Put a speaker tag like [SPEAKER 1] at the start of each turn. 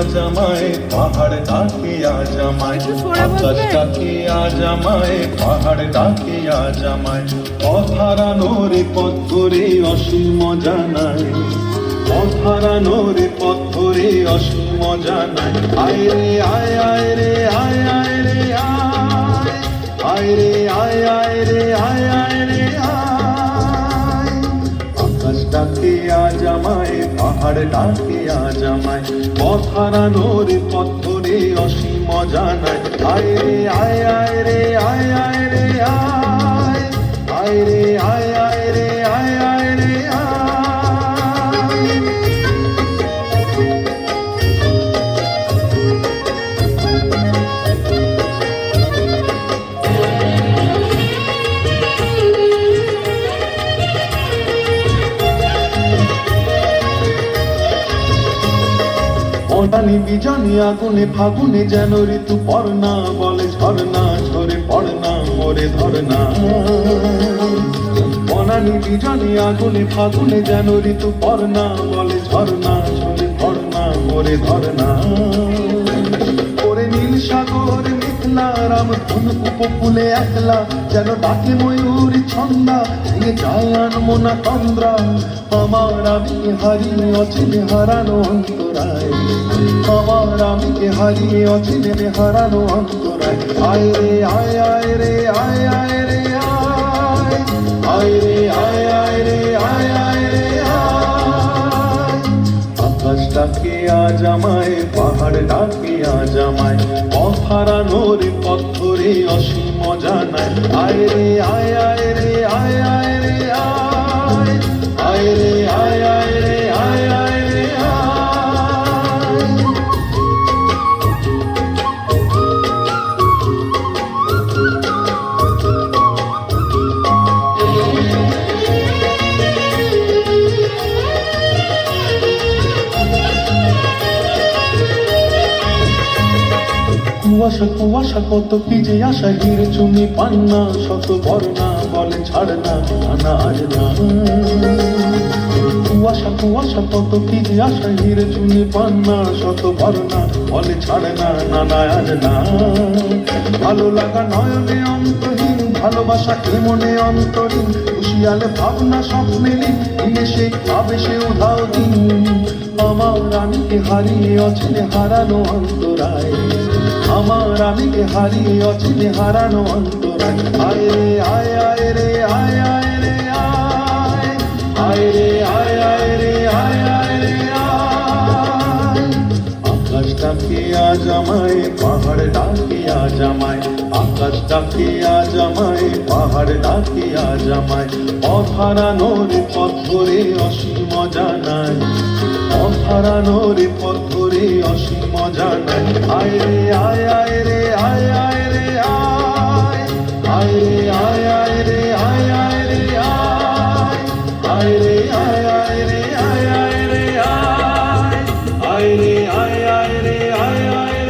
[SPEAKER 1] আজ আমায়, পাহাড় ডাকে আজ আমায়, আকাশ ডাকে আজ আমায়, পাহাড় ডাকে আজ আমায়। পথ হারানোর পথ ধরে অসীম জানায়, পথ হারানোর পথ ধরে অসীম জানায়। আয় রে আয়, আয় রে আয়, আয় রে আয়, আয় রে আয়, আয় রে আয়, আয় রে আয়। আকাশ ডাকে আজ আমায়, পাহাড় ডাকে আজ আমায়, পথ হারানোর পথ ধরে অসীম জানায়। আয় রে আয়, আয় রে আয়, আয় রে আয়, আয় রে আয়, আয় রে আয়, আয় রে আয়। অটানি বিজনি আগুনে ফাগুনে যেন ঋতু পড়না, বলে ঝরনা ঝরে পড়না মোরে ধরনা। অনানি বিজনি আগুনে ফাগুনে যেন ঋতু পড়না, বলে ঝরনা ঝরে পড়না মোরে ধরনা। ওরে নীল সাগর মেঘলা রাম ধন উপকূলে একলা, যেন ডাকে ময়ূরী ছন্দা ভেঙে যায় আনমনা তন্দ্রা। আমার আমিকে হারিয়ে অচিনে হারানো অন্তরায়, আমার আমিকে হারিয়ে অচিনে হারানো অন্তরায়। আয় রে আয়, আয় রে আয়, আয় রে আয়, আয় রে আয়, আয় রে আয়, আয় রে আয়। আকাশ ডাকে আজ আমায়, পাহাড় ডাকে আজ আমায়, পথ হারানোর পথ ধরে অসীম জানায়। আয় রে আয়, আয় রে আয়, আয় রে আয়, আয় রে আয়, আয় রে আয়, আয় রে আয়। কুয়াশা কুয়াশা কত কি যে আশা, হির চুনি পান্না শত বর্ণা, বলে ছাড় না আনা আজ না। কুয়াশা কুয়াশা কত কি যে আশা, হির চুনি পান্না শত বর্ণা, বলে ছাড় না নানা আজ না। ভালো লাগা নয়নে অন্তহীন, ভালোবাসা কে মনে অন্তরীণ, খুশিয়ালে ভাবনা স্বপ্নেলি দিনে সে আবেশে উধাও দিন। আমার আমিকে হারিয়ে অচিনে হারানো অন্তরায়, আমার আমিকে হারিয়ে অচিনে হারানো অন্তরায়। আয় রে আয়, আয় রে আয়, আয় রে আয়, আয় রে আয়, আয় রে আয়, আয় রে আয়। আকাশ ডাকে আজ আমায়, পাহাড় ডাকে আজ আমায়, আকাশ ডাকে আজ আমায়, পাহাড় ডাকে আজ আমায়। পথ হারানোর পথ ধরে অসীম জানায়, পথ হারানোর পথ ধরে অসীম জানায়। আয় রে আয়, আয় রে আয়, আয়